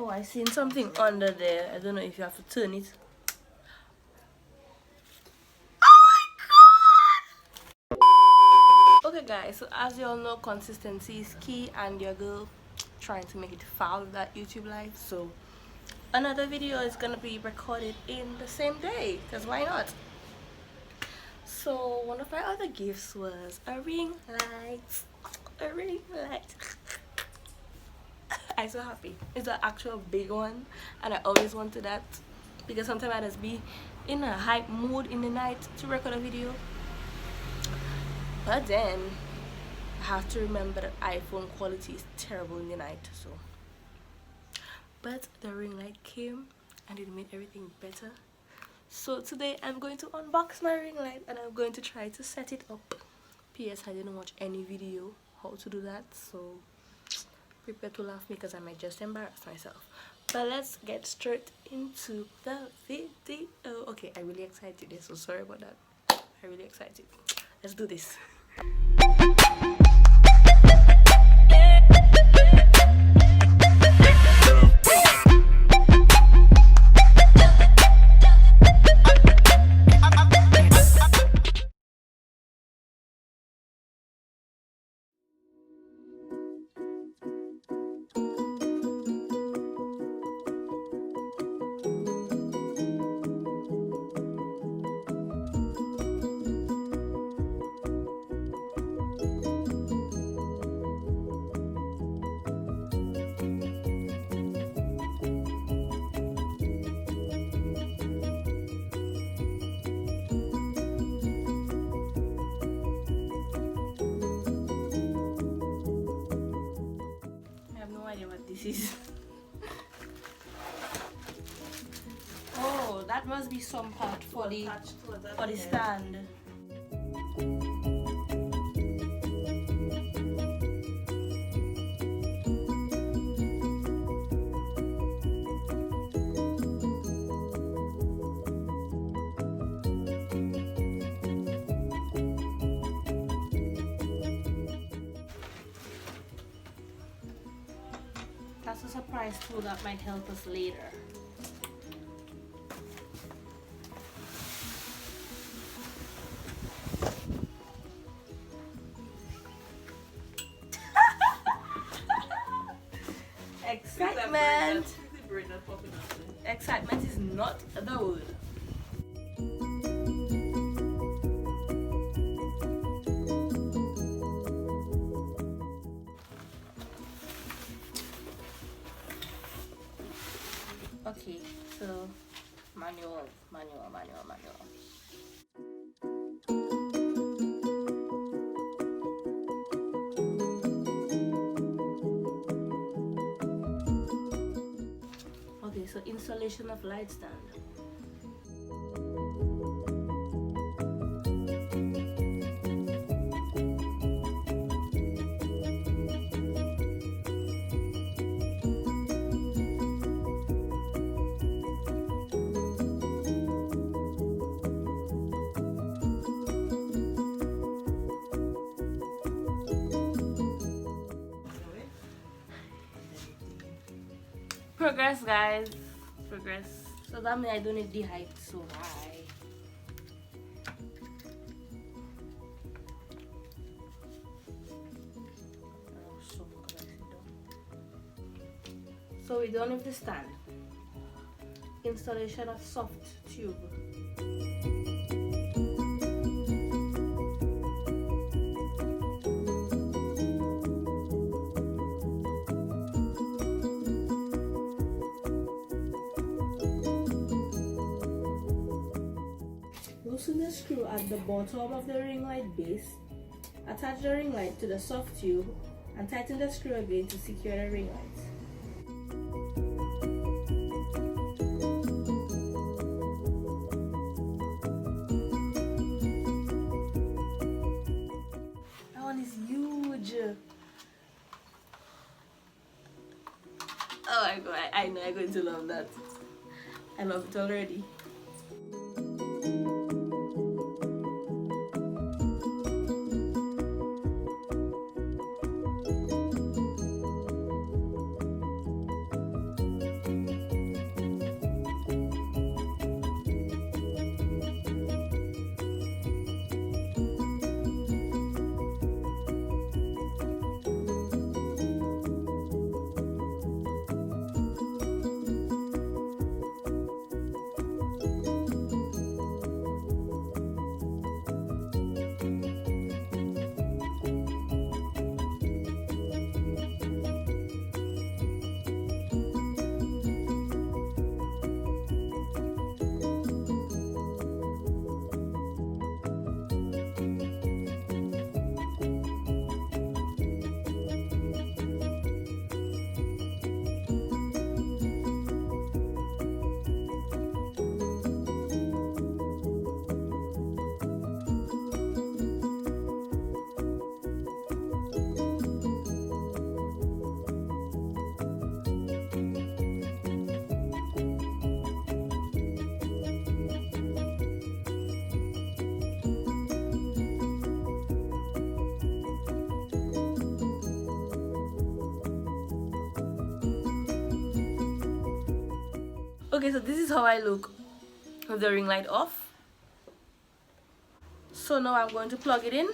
Oh, I seen something under there. I don't know if you have to turn it. Okay guys, so as you all know, consistency is key, and your girl trying to make it far with that YouTube live. So another video is gonna be recorded in the same day, because why not? So one of my other gifts was a ring light. A ring light. I'm so happy. It's an actual big one, and I always wanted that because sometimes I just be in a hype mood in the night to record a video. But then I have to remember that iPhone quality is terrible in the night. So, but the ring light came and it made everything better. So today I'm going to unbox my ring light and I'm going to try to set it up. P.S. I didn't watch any video how to do that, so prepare to laugh because I might just embarrass myself. But let's get straight into the video. Okay, I'm really excited. So sorry about that. I'm really excited. Let's do this. This is oh, that must be some part for the stand. That's a surprise tool that might help us later. Excitement! Excitement is not the word. Okay, so manual. Okay, so installation of light stand. Progress, guys. Progress. So that means I don't need the height so high. So we're done with the stand. Installation of soft tube. Loosen the screw at the bottom of the ring light base. Attach the ring light to the soft tube and tighten the screw again to secure the ring light. That one is huge. Oh my god, I know I'm going to love that. I love it already. Okay, so this is how I look with the ring light off. So now I'm going to plug it in.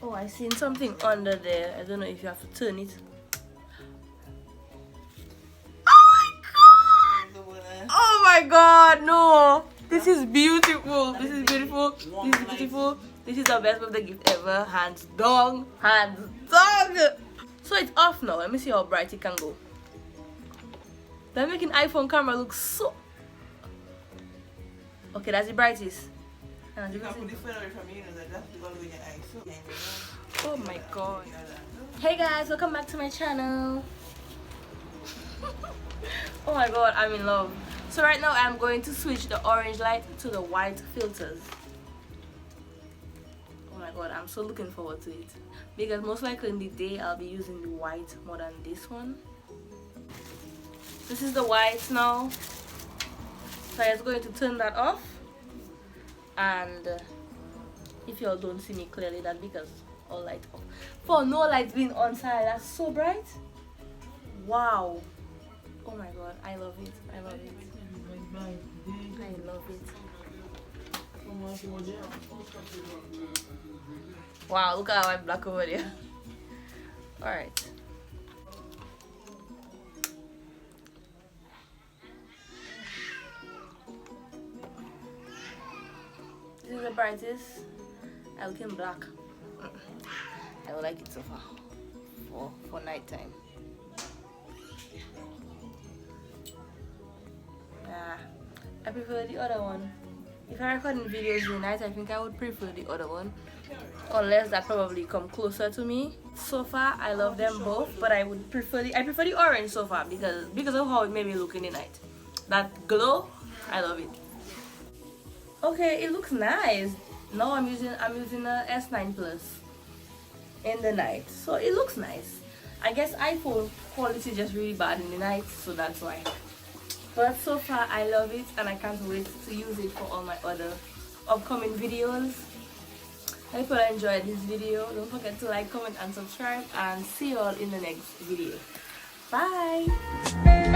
Oh, I seen something under there. I don't know if you have to turn it. Oh my god, no! This is beautiful. This is beautiful. This is beautiful. This is the best birthday gift ever. Hands down. Hands down. So it's off now. Let me see how bright it can go. They're making iPhone camera look so... Okay, that's the brightest. You can put the phone away from you, that's all with your eyes. Oh my god. Hey guys, welcome back to my channel. Oh my god, I'm in love. So right now I'm going to switch the orange light to the white filters. Oh my god, I'm so looking forward to it. Because most likely in the day I'll be using the white more than this one. This is the white now. So I'm just going to turn that off. And if y'all don't see me clearly, that's because all light off. For no lights being on side, that's so bright. Wow. Oh my god, I love it. I love it. I love it. Wow, look how I'm black over there. Alright. This is the brightest. I look in black. I would like it so far for night time. I prefer the other one. If I record videos in the night, I think I would prefer the other one, unless that probably come closer to me. So far, I love them both, but I prefer the orange so far because of how it made me look in the night. That glow, I love it. Okay, it looks nice. Now I'm using a S9 Plus in the night, so it looks nice. I guess iPhone quality is just really bad in the night, so that's why. But so far I love it and I can't wait to use it for all my other upcoming videos. I hope you all enjoyed this video. Don't forget to like, comment and subscribe, and see you all in the next video. Bye!